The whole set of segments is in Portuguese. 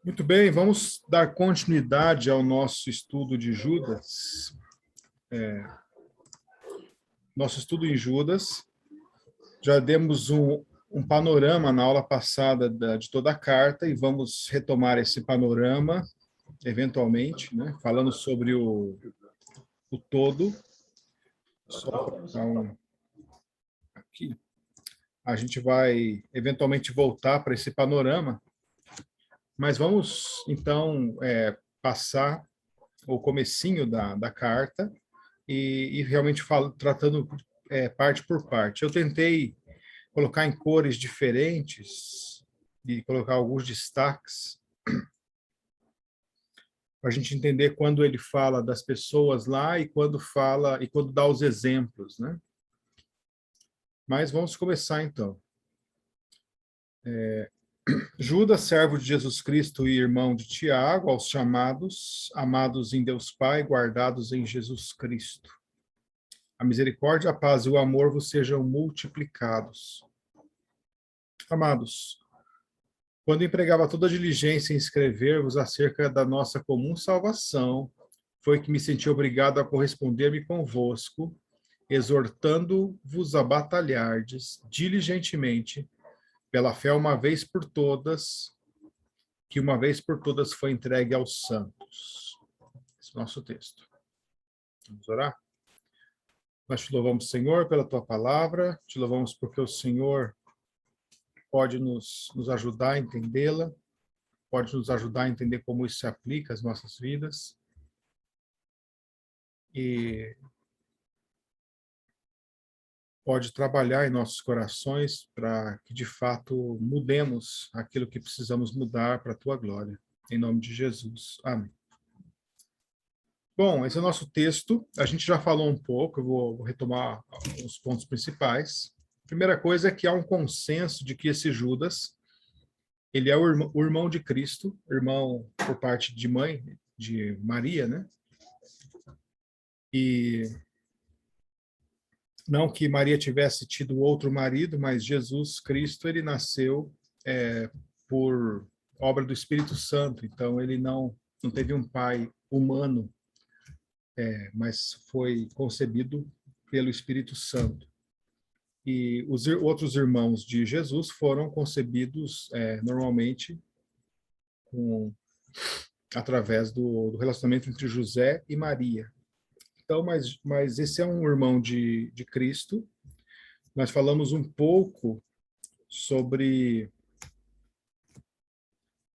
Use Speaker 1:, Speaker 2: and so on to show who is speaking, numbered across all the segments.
Speaker 1: Muito bem, vamos dar continuidade ao nosso estudo de Judas. Nosso estudo em Judas. Já demos um panorama na aula passada de toda a carta e vamos retomar esse panorama, eventualmente, né? Falando sobre o todo. Só para aqui. A gente vai eventualmente voltar para esse panorama, mas vamos então passar o comecinho da carta e realmente tratando parte por parte. Eu tentei colocar em cores diferentes e colocar alguns destaques para a gente entender quando ele fala das pessoas lá e quando dá os exemplos, né? Mas vamos começar então. Judas, servo de Jesus Cristo e irmão de Tiago, aos chamados, amados em Deus Pai, guardados em Jesus Cristo. A misericórdia, a paz e o amor vos sejam multiplicados. Amados, quando empregava toda a diligência em escrever-vos acerca da nossa comum salvação, foi que me senti obrigado a corresponder-me convosco, exortando-vos a batalhardes diligentemente pela fé uma vez por todas, que uma vez por todas foi entregue aos santos. Esse é o nosso texto. Vamos orar? Nós te louvamos, Senhor, pela tua palavra, te louvamos porque o Senhor pode nos ajudar a entendê-la, pode nos ajudar a entender como isso se aplica às nossas vidas. E pode trabalhar em nossos corações para que, de fato, mudemos aquilo que precisamos mudar para a tua glória. Em nome de Jesus. Amém. Bom, esse é o nosso texto. A gente já falou um pouco, eu vou retomar os pontos principais. A primeira coisa é que há um consenso de que esse Judas, ele é o irmão de Cristo, irmão por parte de mãe, de Maria, né? E não que Maria tivesse tido outro marido, mas Jesus Cristo, ele nasceu por obra do Espírito Santo. Então, ele não teve um pai humano, mas foi concebido pelo Espírito Santo. E os outros irmãos de Jesus foram concebidos normalmente através do relacionamento entre José e Maria. Então, mas esse é um irmão de Cristo. Nós falamos um pouco sobre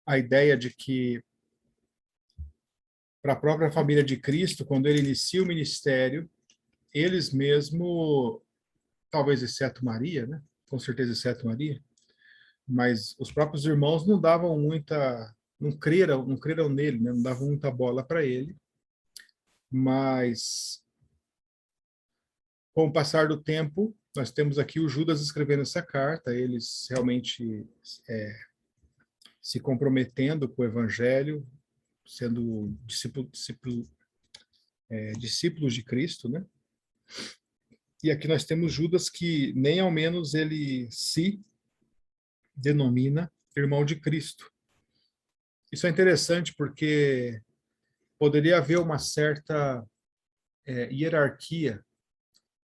Speaker 1: a ideia de que, para a própria família de Cristo, quando ele inicia o ministério, eles mesmo, talvez exceto Maria, né? Com certeza exceto Maria, mas os próprios irmãos não davam não creram nele, né? Não davam muita bola para ele, mas com o passar do tempo, nós temos aqui o Judas escrevendo essa carta, eles realmente se comprometendo com o evangelho, sendo discípulos de Cristo, né? E aqui nós temos Judas que nem ao menos ele se denomina irmão de Cristo. Isso é interessante porque poderia haver uma certa hierarquia.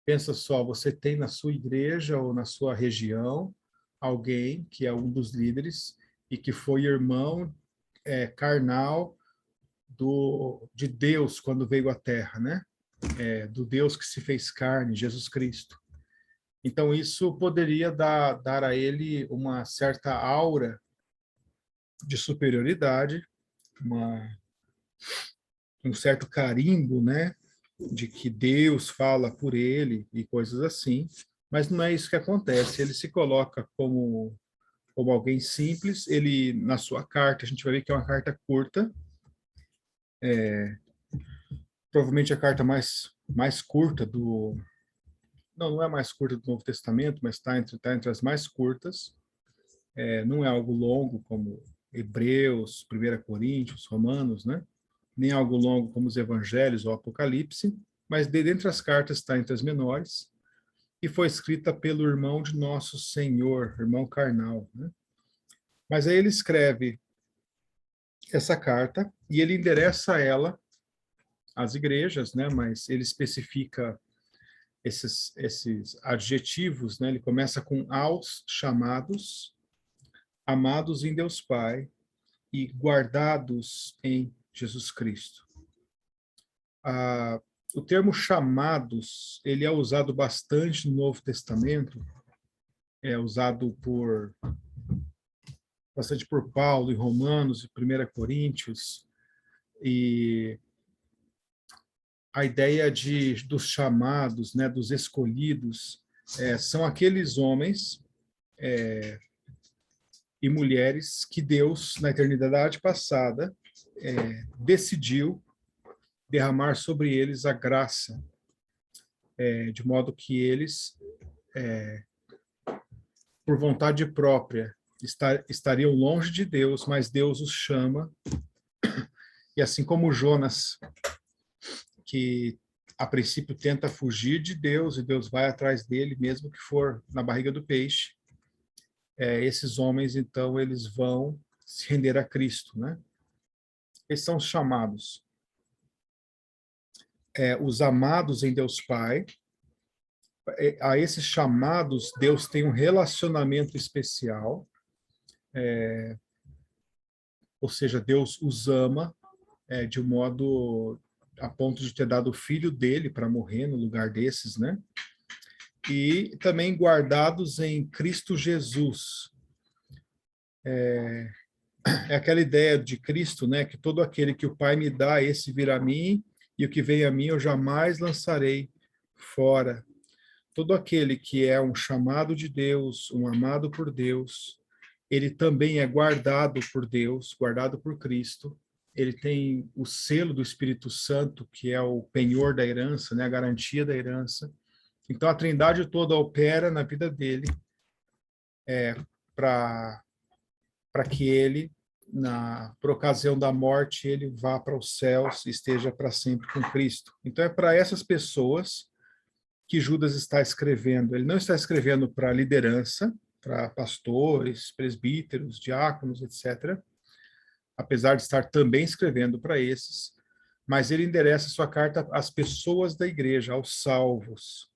Speaker 1: Pensa só, você tem na sua igreja ou na sua região alguém que é um dos líderes e que foi irmão carnal de Deus quando veio à Terra, né? Do Deus que se fez carne, Jesus Cristo. Então, isso poderia dar a ele uma certa aura de superioridade, um certo carimbo, né? De que Deus fala por ele e coisas assim, mas não é isso que acontece. Ele se coloca como alguém simples. Ele, na sua carta, a gente vai ver que é uma carta curta, provavelmente a carta mais curta não é mais curta do Novo Testamento, mas está entre as mais curtas. Não é algo longo como Hebreus, 1 Coríntios, Romanos, né? Nem algo longo como os Evangelhos ou Apocalipse, mas dentre as cartas está entre as menores, e foi escrita pelo irmão de nosso Senhor, irmão carnal, né? Mas aí ele escreve essa carta e ele endereça ela às igrejas, né? Mas ele especifica esses adjetivos, né? Ele começa com aos chamados, amados em Deus Pai e guardados em Jesus Cristo. O termo chamados, ele é usado bastante no Novo Testamento, é usado bastante por Paulo em Romanos e 1 Coríntios, e a ideia dos chamados, né, dos escolhidos, são aqueles homens e mulheres que Deus, na eternidade passada, decidiu derramar sobre eles a graça, de modo que eles, por vontade própria, estariam longe de Deus, mas Deus os chama, e assim como Jonas, que a princípio tenta fugir de Deus, e Deus vai atrás dele, mesmo que for na barriga do peixe, esses homens, então, eles vão se render a Cristo, né? Eles são chamados. Os amados em Deus Pai, a esses chamados, Deus tem um relacionamento especial, ou seja, Deus os ama de um modo a ponto de ter dado o filho dele para morrer no lugar desses, né? E também guardados em Cristo Jesus. É aquela ideia de Cristo, né? Que todo aquele que o Pai me dá, esse virá a mim, e o que vem a mim eu jamais lançarei fora. Todo aquele que é um chamado de Deus, um amado por Deus, ele também é guardado por Deus, guardado por Cristo. Ele tem o selo do Espírito Santo, que é o penhor da herança, né, a garantia da herança. Então, a Trindade toda opera na vida dele para que ele, por ocasião da morte, ele vá para os céus e esteja para sempre com Cristo. Então, é para essas pessoas que Judas está escrevendo. Ele não está escrevendo para liderança, para pastores, presbíteros, diáconos, etc., apesar de estar também escrevendo para esses, mas ele endereça sua carta às pessoas da igreja, aos salvos,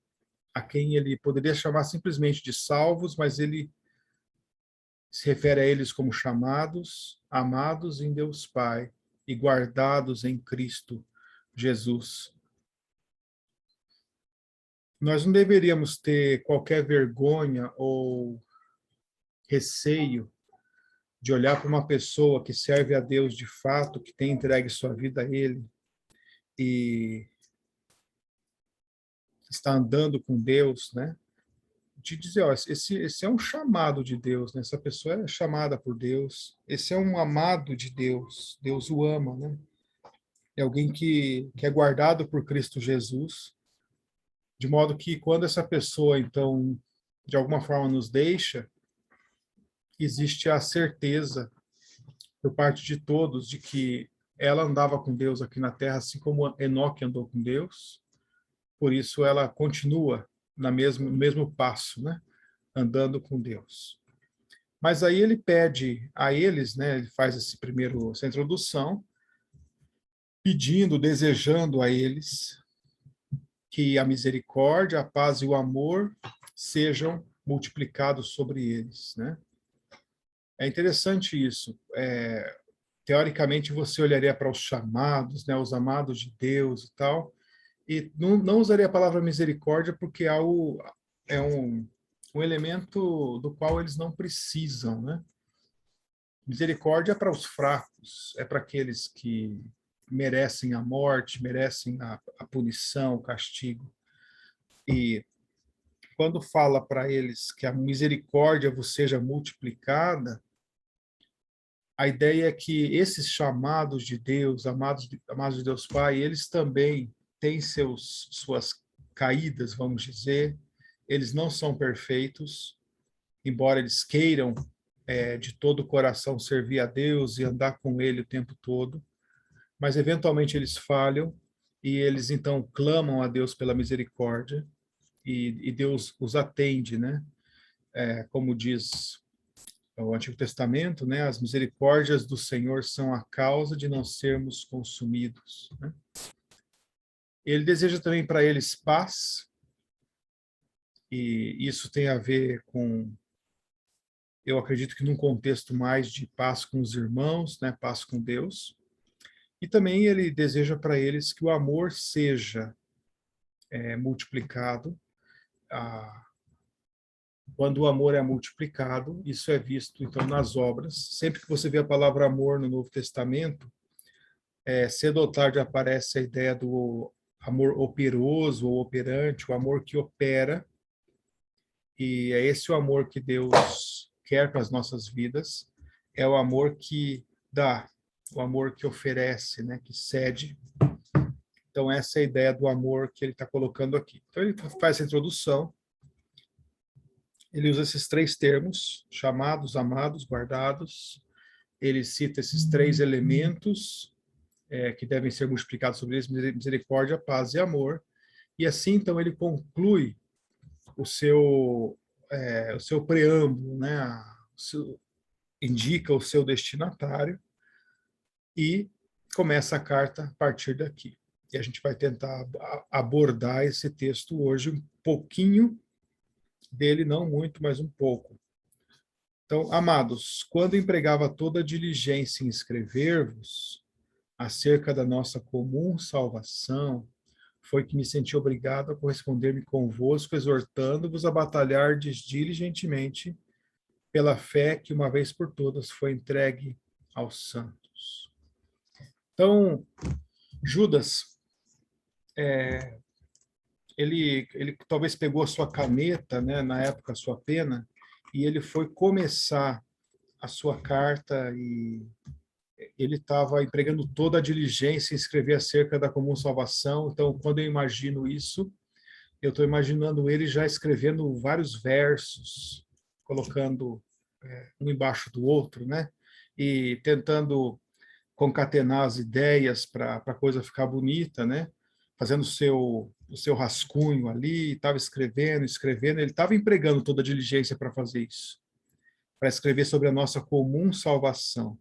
Speaker 1: a quem ele poderia chamar simplesmente de salvos, mas ele se refere a eles como chamados, amados em Deus Pai e guardados em Cristo Jesus. Nós não deveríamos ter qualquer vergonha ou receio de olhar para uma pessoa que serve a Deus de fato, que tem entregue sua vida a Ele e está andando com Deus, né? De dizer, ó, esse é um chamado de Deus, né? Essa pessoa é chamada por Deus, esse é um amado de Deus, Deus o ama, né? É alguém que é guardado por Cristo Jesus, de modo que quando essa pessoa, então, de alguma forma nos deixa, existe a certeza por parte de todos de que ela andava com Deus aqui na Terra, assim como Enoque andou com Deus, por isso ela continua no mesmo passo, né? Andando com Deus. Mas aí ele pede a eles, né? Ele faz essa introdução, pedindo, desejando a eles que a misericórdia, a paz e o amor sejam multiplicados sobre eles, né? É interessante isso. Teoricamente, você olharia para os chamados, né, os amados de Deus e tal, e não usaria a palavra misericórdia porque é um elemento do qual eles não precisam, né? Misericórdia é para os fracos, é para aqueles que merecem a morte, merecem a punição, o castigo. E quando fala para eles que a misericórdia vos seja multiplicada, a ideia é que esses chamados de Deus, amados de Deus Pai, eles também têm suas caídas, vamos dizer, eles não são perfeitos, embora eles queiram de todo o coração servir a Deus e andar com Ele o tempo todo, mas eventualmente eles falham e eles então clamam a Deus pela misericórdia e Deus os atende, né? Como diz o Antigo Testamento, né? As misericórdias do Senhor são a causa de não sermos consumidos, né? Ele deseja também para eles paz, e isso tem a ver com, eu acredito que num contexto mais de paz com os irmãos, né? Paz com Deus. E também ele deseja para eles que o amor seja multiplicado. Quando o amor é multiplicado, isso é visto então nas obras. Sempre que você vê a palavra amor no Novo Testamento, cedo ou tarde aparece a ideia do amor operoso ou operante, o amor que opera, e é esse o amor que Deus quer para as nossas vidas, é o amor que dá, o amor que oferece, né, que cede. Então essa é a ideia do amor que ele está colocando aqui. Então ele faz essa introdução, ele usa esses três termos, chamados, amados, guardados, ele cita esses três elementos que devem ser multiplicados sobre eles, misericórdia, paz e amor, e assim, então, ele conclui o seu preâmbulo, né? Indica o seu destinatário e começa a carta a partir daqui. E a gente vai tentar abordar esse texto hoje um pouquinho dele, não muito, mas um pouco. Então, amados, quando empregava toda diligência em escrever-vos acerca da nossa comum salvação, foi que me senti obrigado a corresponder-me convosco, exortando-vos a batalhar diligentemente pela fé que uma vez por todas foi entregue aos santos. Então, Judas, ele talvez pegou a sua caneta, né, na época a sua pena, e ele foi começar a sua carta e ele estava empregando toda a diligência em escrever acerca da comum salvação. Então, quando eu imagino isso, eu estou imaginando ele já escrevendo vários versos, colocando um embaixo do outro, né? E tentando concatenar as ideias para a coisa ficar bonita, né? Fazendo o seu rascunho ali, estava escrevendo, ele estava empregando toda a diligência para fazer isso, para escrever sobre a nossa comum salvação.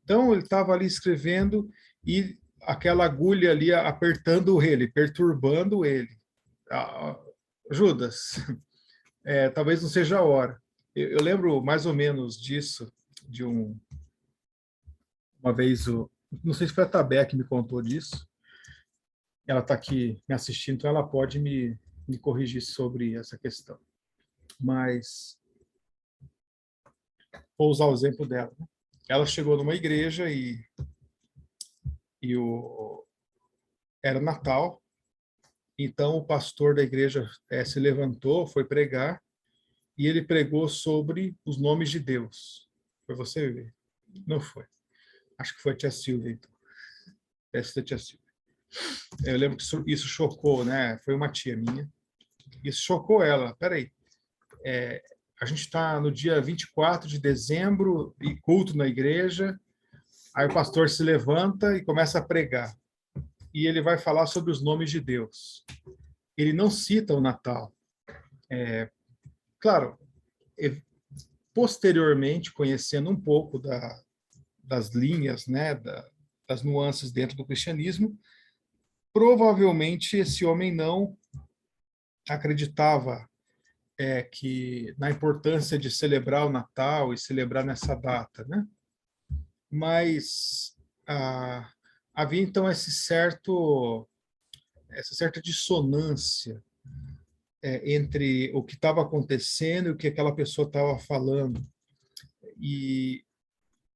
Speaker 1: Então, ele estava ali escrevendo e aquela agulha ali apertando ele, perturbando ele. Judas, talvez não seja a hora. Eu lembro mais ou menos disso, de uma vez, não sei se foi a Tabé que me contou disso, ela está aqui me assistindo, então ela pode me corrigir sobre essa questão. Mas vou usar o exemplo dela. Né? Ela chegou numa igreja e era Natal, então o pastor da igreja se levantou, foi pregar, e ele pregou sobre os nomes de Deus. Foi você ver? Não foi. Acho que foi a tia Silvia, então. Deve ser a tia Silvia. Eu lembro que isso chocou, né? Foi uma tia minha. Isso chocou ela. Peraí, a gente está no dia 24 de dezembro, e culto na igreja, aí o pastor se levanta e começa a pregar. E ele vai falar sobre os nomes de Deus. Ele não cita o Natal. Claro, posteriormente, conhecendo um pouco das linhas, né, das nuances dentro do cristianismo, provavelmente esse homem não acreditava que na importância de celebrar o Natal e celebrar nessa data, né? Mas havia então essa certa dissonância entre o que estava acontecendo e o que aquela pessoa estava falando. E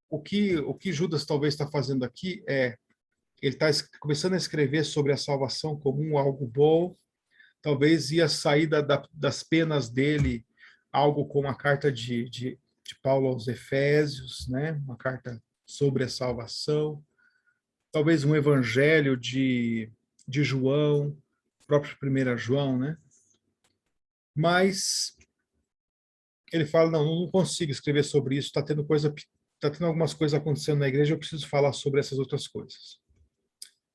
Speaker 1: o que Judas talvez está fazendo aqui ele está começando a escrever sobre a salvação como algo bom, talvez ia sair das penas dele algo como a carta de Paulo aos Efésios, né? Uma carta sobre a salvação, talvez um evangelho de João, próprio 1 João, né? Mas ele fala, não consigo escrever sobre isso, está tendo algumas coisas acontecendo na igreja, eu preciso falar sobre essas outras coisas.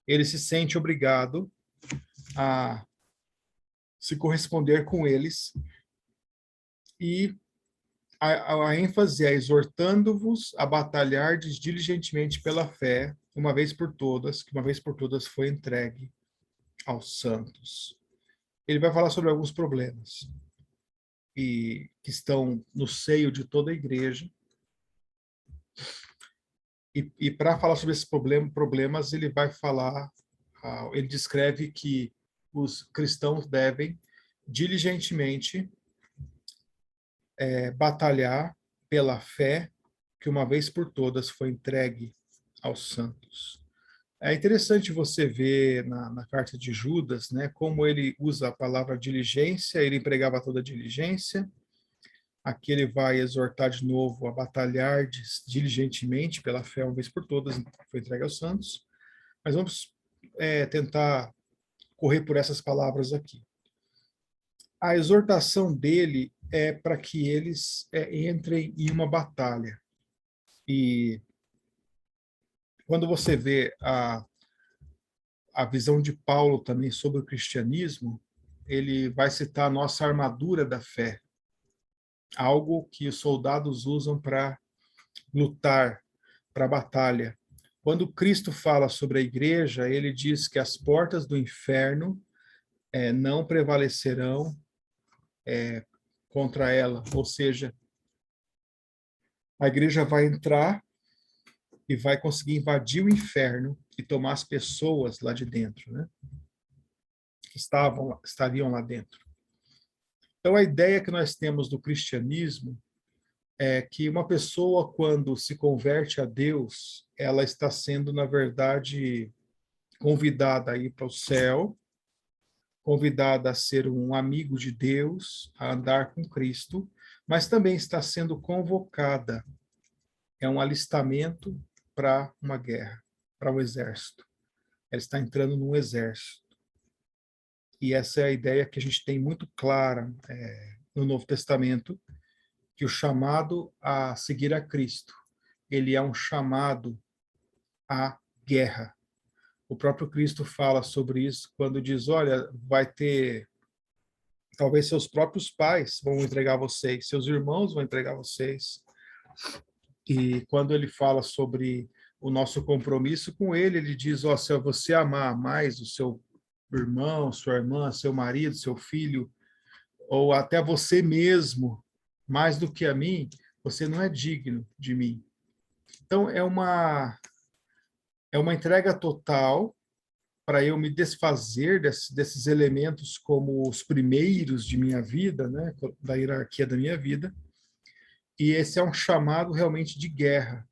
Speaker 1: Ele se sente obrigado a se corresponder com eles e a ênfase é exortando-vos a batalhardes diligentemente pela fé, uma vez por todas, que uma vez por todas foi entregue aos santos. Ele vai falar sobre alguns problemas que estão no seio de toda a igreja. E para falar sobre esses problemas, ele vai falar, ele descreve que os cristãos devem diligentemente batalhar pela fé que uma vez por todas foi entregue aos santos. É interessante você ver na carta de Judas, né, como ele usa a palavra diligência, ele empregava toda a diligência. Aqui ele vai exortar de novo a batalhar diligentemente pela fé uma vez por todas, foi entregue aos santos. Mas vamos tentar correr por essas palavras aqui. A exortação dele é para que eles entrem em uma batalha. E quando você vê a visão de Paulo também sobre o cristianismo, ele vai citar a nossa armadura da fé, algo que os soldados usam para lutar, para a batalha. Quando Cristo fala sobre a igreja, ele diz que as portas do inferno não prevalecerão contra ela, ou seja, a igreja vai entrar e vai conseguir invadir o inferno e tomar as pessoas lá de dentro, né? Que estariam lá dentro. Então, a ideia que nós temos do cristianismo é que uma pessoa, quando se converte a Deus, ela está sendo, na verdade, convidada a ir para o céu, convidada a ser um amigo de Deus, a andar com Cristo, mas também está sendo convocada. É um alistamento para uma guerra, para o exército. Ela está entrando num exército. E essa é a ideia que a gente tem muito clara no Novo Testamento, que o chamado a seguir a Cristo, ele é um chamado à guerra. O próprio Cristo fala sobre isso quando diz, olha, vai ter, talvez seus próprios pais vão entregar vocês, seus irmãos vão entregar vocês. E quando ele fala sobre o nosso compromisso com ele, ele diz, ó, se você amar mais o seu irmão, sua irmã, seu marido, seu filho, ou até você mesmo, mais do que a mim, você não é digno de mim. Então, é uma entrega total para eu me desfazer desses elementos como os primeiros de minha vida, né, da hierarquia da minha vida, e esse é um chamado realmente de guerra.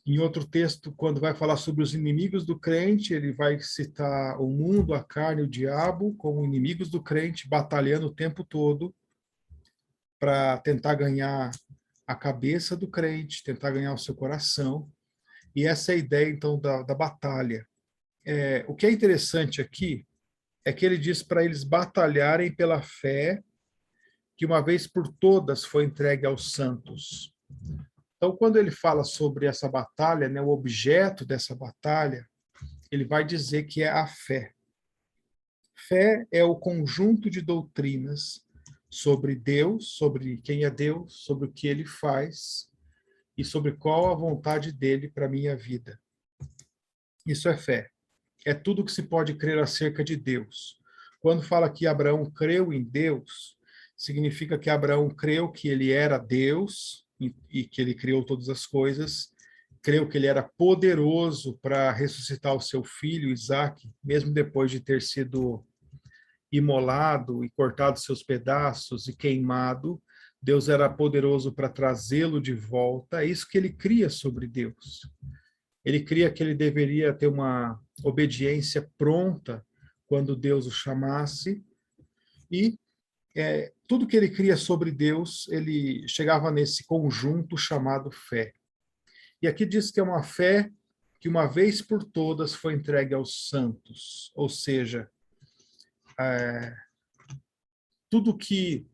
Speaker 1: Em outro texto, quando vai falar sobre os inimigos do crente, ele vai citar o mundo, a carne e o diabo como inimigos do crente, batalhando o tempo todo para tentar ganhar a cabeça do crente, tentar ganhar o seu coração. E essa é a ideia, então, da batalha. O que é interessante aqui é que ele diz para eles batalharem pela fé que uma vez por todas foi entregue aos santos. Então, quando ele fala sobre essa batalha, né, o objeto dessa batalha, ele vai dizer que é a fé. Fé é o conjunto de doutrinas sobre Deus, sobre quem é Deus, sobre o que ele faz e sobre qual a vontade dele para a minha vida. Isso é fé. É tudo que se pode crer acerca de Deus. Quando fala que Abraão creu em Deus, significa que Abraão creu que ele era Deus e que ele criou todas as coisas, creu que ele era poderoso para ressuscitar o seu filho, Isaque, mesmo depois de ter sido imolado e cortado seus pedaços e queimado, Deus era poderoso para trazê-lo de volta. É isso que ele cria sobre Deus. Ele cria que ele deveria ter uma obediência pronta quando Deus o chamasse, e tudo que ele cria sobre Deus, ele chegava nesse conjunto chamado fé. E aqui diz que é uma fé que uma vez por todas foi entregue aos santos, ou seja, tudo que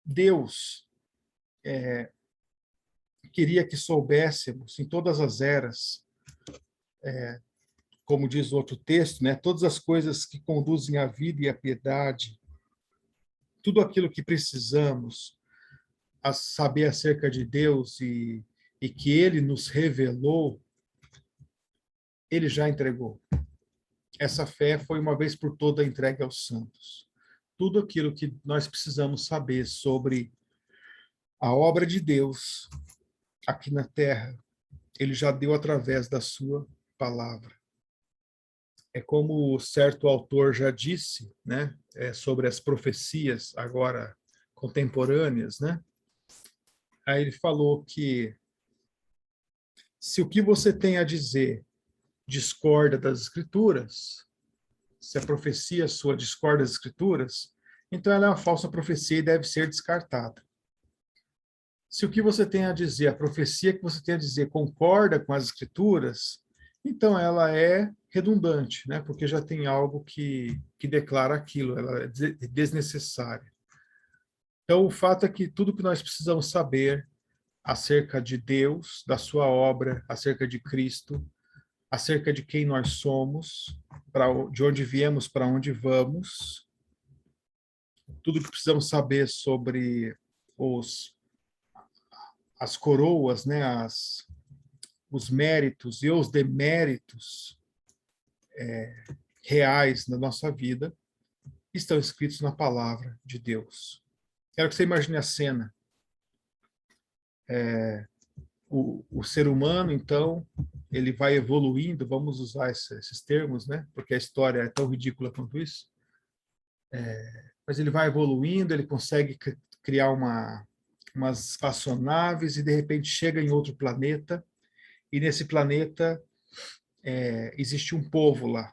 Speaker 1: Deus queria que soubéssemos em todas as eras, como diz o outro texto, né, todas as coisas que conduzem à vida e à piedade, tudo aquilo que precisamos a saber acerca de Deus e que ele nos revelou, ele já entregou. Essa fé foi uma vez por toda entregue aos santos. Tudo aquilo que nós precisamos saber sobre a obra de Deus aqui na terra, ele já deu através da sua palavra. É como certo autor já disse, né, sobre as profecias agora contemporâneas, né? Aí ele falou que se o que você tem a dizer discorda das escrituras, se a profecia sua discorda das escrituras, então ela é uma falsa profecia e deve ser descartada. Se o que você tem a dizer, a profecia que você tem a dizer concorda com as escrituras, então ela é redundante, né? Porque já tem algo que declara aquilo, ela é desnecessária. Então, o fato é que tudo que nós precisamos saber acerca de Deus, da sua obra, acerca de Cristo, acerca de quem nós somos, de onde viemos, para onde vamos, tudo que precisamos saber sobre as coroas, né, os méritos e os deméritos reais na nossa vida, estão escritos na palavra de Deus. Quero que você imagine a cena. O ser humano, então, ele vai evoluindo, vamos usar esses termos, né? Porque a história é tão ridícula quanto isso. Mas ele vai evoluindo, ele consegue criar umas espaçonaves e, de repente, chega em outro planeta, e nesse planeta existe um povo lá.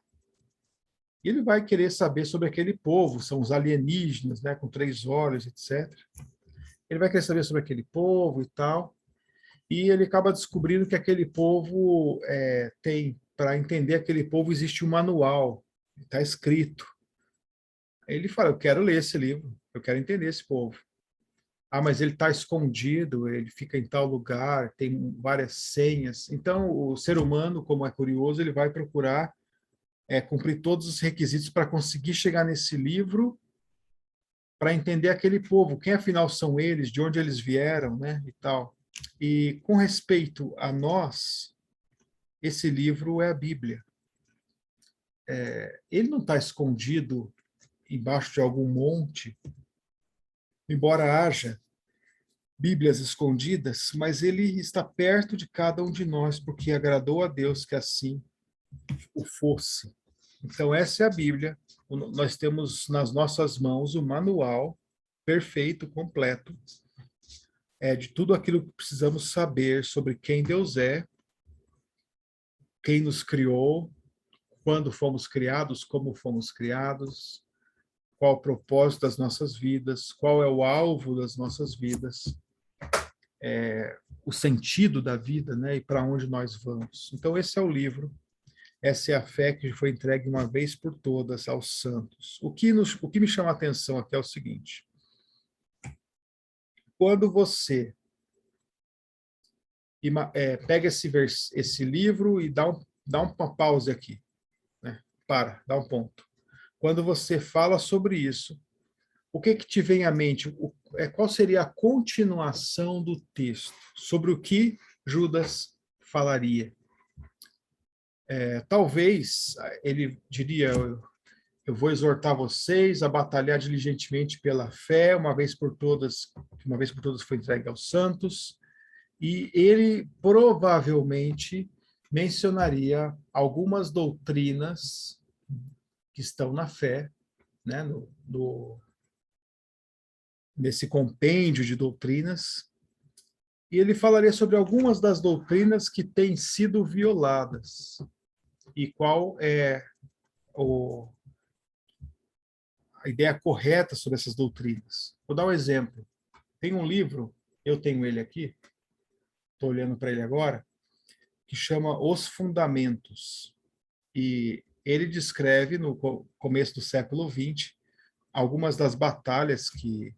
Speaker 1: E ele vai querer saber sobre aquele povo, são os alienígenas, né, com 3 olhos, etc. Ele vai querer saber sobre aquele povo e tal, e ele acaba descobrindo que aquele povo para entender aquele povo, existe um manual, está escrito. Aí ele fala, eu quero ler esse livro, eu quero entender esse povo. Ah, mas ele está escondido, ele fica em tal lugar, tem várias senhas. Então, o ser humano, como é curioso, ele vai procurar cumprir todos os requisitos para conseguir chegar nesse livro, para entender aquele povo, quem afinal são eles, de onde eles vieram, né, e tal. E com respeito a nós, esse livro é a Bíblia. Ele não está escondido embaixo de algum monte, embora haja Bíblias escondidas, mas ele está perto de cada um de nós, porque agradou a Deus que assim o fosse. Então, essa é a Bíblia. Nós temos nas nossas mãos o manual perfeito, completo, de tudo aquilo que precisamos saber sobre quem Deus é, quem nos criou, quando fomos criados, como fomos criados, qual o propósito das nossas vidas, qual é o alvo das nossas vidas, o sentido da vida, né, e para onde nós vamos. Então, esse é o livro. Essa é a fé que foi entregue uma vez por todas aos santos. O que me chama a atenção aqui é o seguinte. Quando você pega esse livro e dá uma pausa aqui, né? Dá um ponto. Quando você fala sobre isso, o que te vem à mente? Qual seria a continuação do texto? Sobre o que Judas falaria? Talvez ele diria, eu vou exortar vocês a batalhar diligentemente pela fé, uma vez por todas foi entregue aos santos, e ele provavelmente mencionaria algumas doutrinas que estão na fé, né, nesse compêndio de doutrinas, e ele falaria sobre algumas das doutrinas que têm sido violadas, e qual é a ideia correta sobre essas doutrinas. Vou dar um exemplo. Tem um livro, eu tenho ele aqui, estou olhando para ele agora, que chama Os Fundamentos. E ele descreve, no começo do século XX, algumas das batalhas que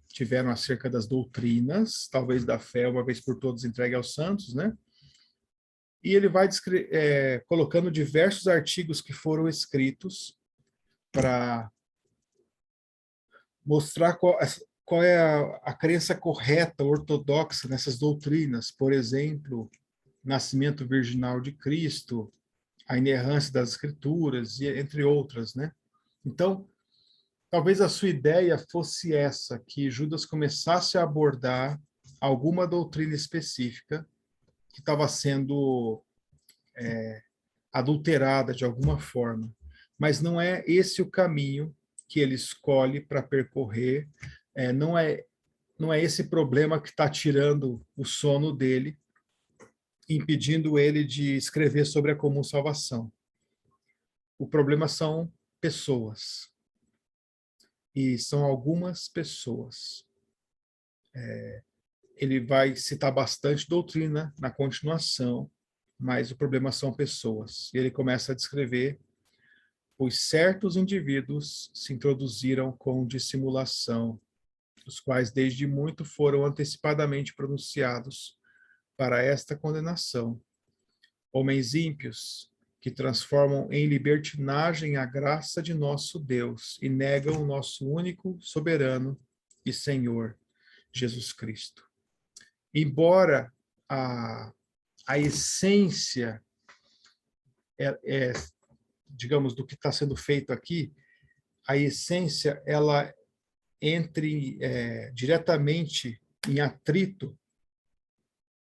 Speaker 1: tiveram acerca das doutrinas, talvez da fé, uma vez por todas entregue aos santos, né? E ele vai colocando diversos artigos que foram escritos para mostrar qual qual é a crença correta, ortodoxa nessas doutrinas, por exemplo, nascimento virginal de Cristo, a inerrância das Escrituras, e entre outras, né? Então, talvez a sua ideia fosse essa, que Judas começasse a abordar alguma doutrina específica que estava sendo adulterada de alguma forma. Mas não é esse o caminho que ele escolhe para percorrer, não é esse problema que está tirando o sono dele, impedindo ele de escrever sobre a comum salvação. O problema são pessoas. E são algumas pessoas. Ele vai citar bastante doutrina na continuação, mas o problema são pessoas. E ele começa a descrever: pois certos indivíduos se introduziram com dissimulação, os quais desde muito foram antecipadamente pronunciados para esta condenação. Homens ímpios, que transformam em libertinagem a graça de nosso Deus e negam o nosso único, soberano e Senhor, Jesus Cristo. Embora a essência, digamos, do que está sendo feito aqui, a essência, ela entre diretamente em atrito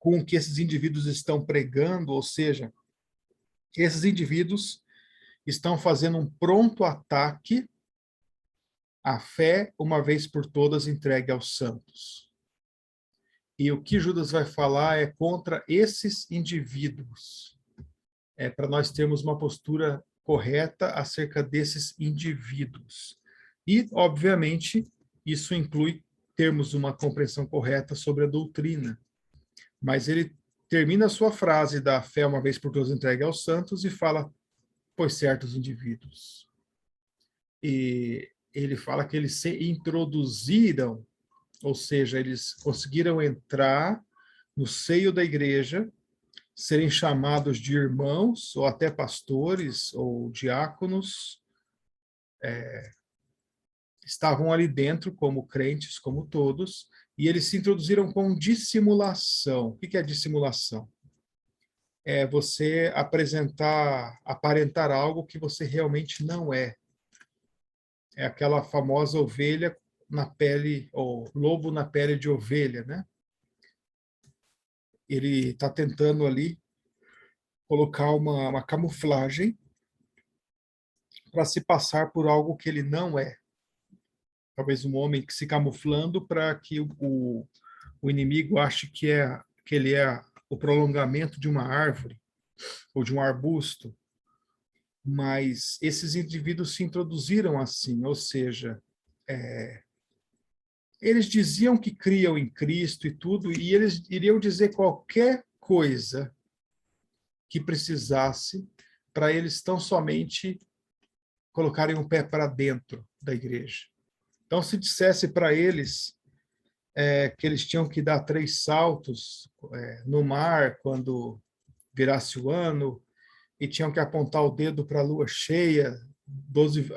Speaker 1: com o que esses indivíduos estão pregando, ou seja, esses indivíduos estão fazendo um pronto ataque à fé, uma vez por todas entregue aos santos. E o que Judas vai falar é contra esses indivíduos, para nós termos uma postura correta acerca desses indivíduos. E, obviamente, isso inclui termos uma compreensão correta sobre a doutrina. Mas ele termina a sua frase da fé uma vez por todas entregue aos santos e fala: pois certos indivíduos. E ele fala que eles se introduziram, ou seja, eles conseguiram entrar no seio da igreja, serem chamados de irmãos, ou até pastores, ou diáconos, estavam ali dentro como crentes, como todos, e eles se introduziram com dissimulação. O que é dissimulação? É você aparentar algo que você realmente não é. É aquela famosa ovelha na pele, ou lobo na pele de ovelha, né? Ele está tentando ali colocar uma camuflagem para se passar por algo que ele não é. Talvez um homem que se camuflando para que o inimigo ache que ele é o prolongamento de uma árvore ou de um arbusto. Mas esses indivíduos se introduziram assim, ou seja, eles diziam que criam em Cristo e tudo, e eles iriam dizer qualquer coisa que precisasse para eles tão somente colocarem um pé para dentro da igreja. Então, se dissesse para eles que eles tinham que dar 3 saltos no mar quando virasse o ano, e tinham que apontar o dedo para a lua cheia, 12,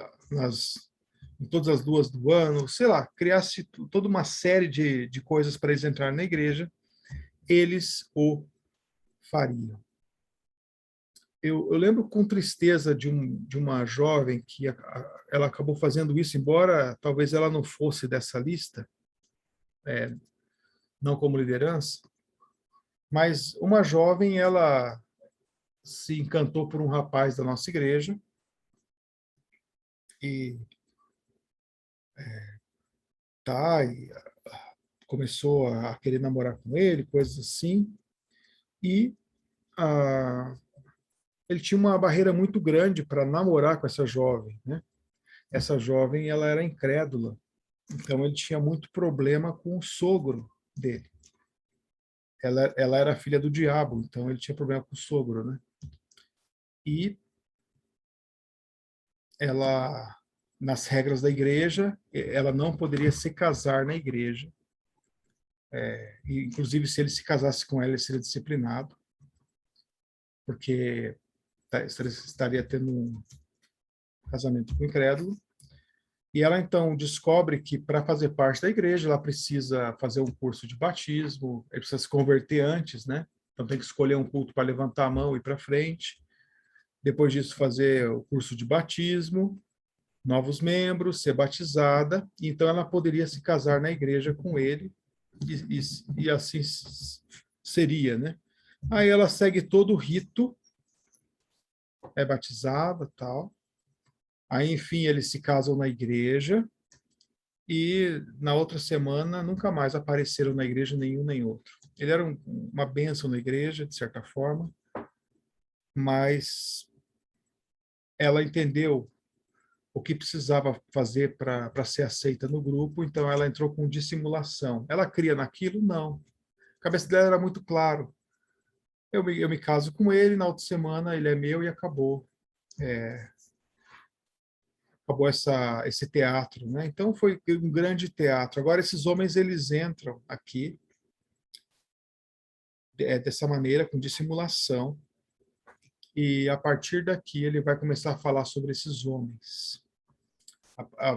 Speaker 1: em todas as luas do ano, sei lá, criasse toda uma série de coisas para eles entrarem na igreja, eles o fariam. Eu lembro com tristeza de uma jovem que ela acabou fazendo isso, embora talvez ela não fosse dessa lista, não como liderança, mas uma jovem, ela se encantou por um rapaz da nossa igreja e e começou a querer namorar com ele, coisas assim, e ele tinha uma barreira muito grande para namorar com essa jovem, né? Essa jovem, ela era incrédula, então ele tinha muito problema com o sogro dele. Ela era filha do diabo, então ele tinha problema com o sogro, né? E ela, nas regras da igreja, ela não poderia se casar na igreja. E, inclusive, se ele se casasse com ela, ele seria disciplinado, porque estaria tendo um casamento com incrédulo. E ela, então, descobre que para fazer parte da igreja, ela precisa fazer um curso de batismo, ele precisa se converter antes, né? Então, tem que escolher um culto para levantar a mão e ir para frente. Depois disso, fazer o curso de batismo, novos membros, ser batizada. Então, ela poderia se casar na igreja com ele, e assim seria, né? Aí ela segue todo o rito, é batizada, tal. Aí, enfim, eles se casam na igreja e na outra semana nunca mais apareceram na igreja nenhum nem outro. Ele era uma bênção na igreja, de certa forma, mas ela entendeu o que precisava fazer para ser aceita no grupo, então ela entrou com dissimulação. Ela cria naquilo? Não. A cabeça dela era muito claro. Eu me caso com ele, na outra semana ele é meu e acabou. Acabou esse teatro, né? Então foi um grande teatro. Agora esses homens eles entram aqui dessa maneira, com dissimulação, e a partir daqui ele vai começar a falar sobre esses homens,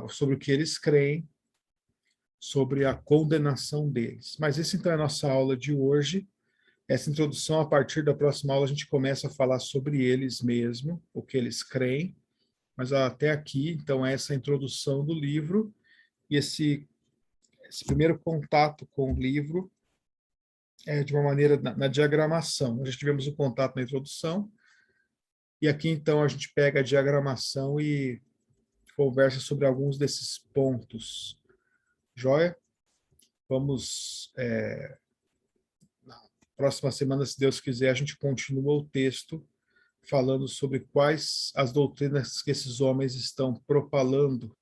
Speaker 1: sobre o que eles creem, sobre a condenação deles. Mas essa então é a nossa aula de hoje. Essa introdução, a partir da próxima aula, a gente começa a falar sobre eles mesmo, o que eles creem. Mas até aqui, então, essa introdução do livro e esse primeiro contato com o livro de uma maneira na diagramação. Nós já tivemos o contato na introdução, e aqui, então, a gente pega a diagramação e conversa sobre alguns desses pontos. Joia? Vamos, na próxima semana, se Deus quiser, a gente continua o texto falando sobre quais as doutrinas que esses homens estão propalando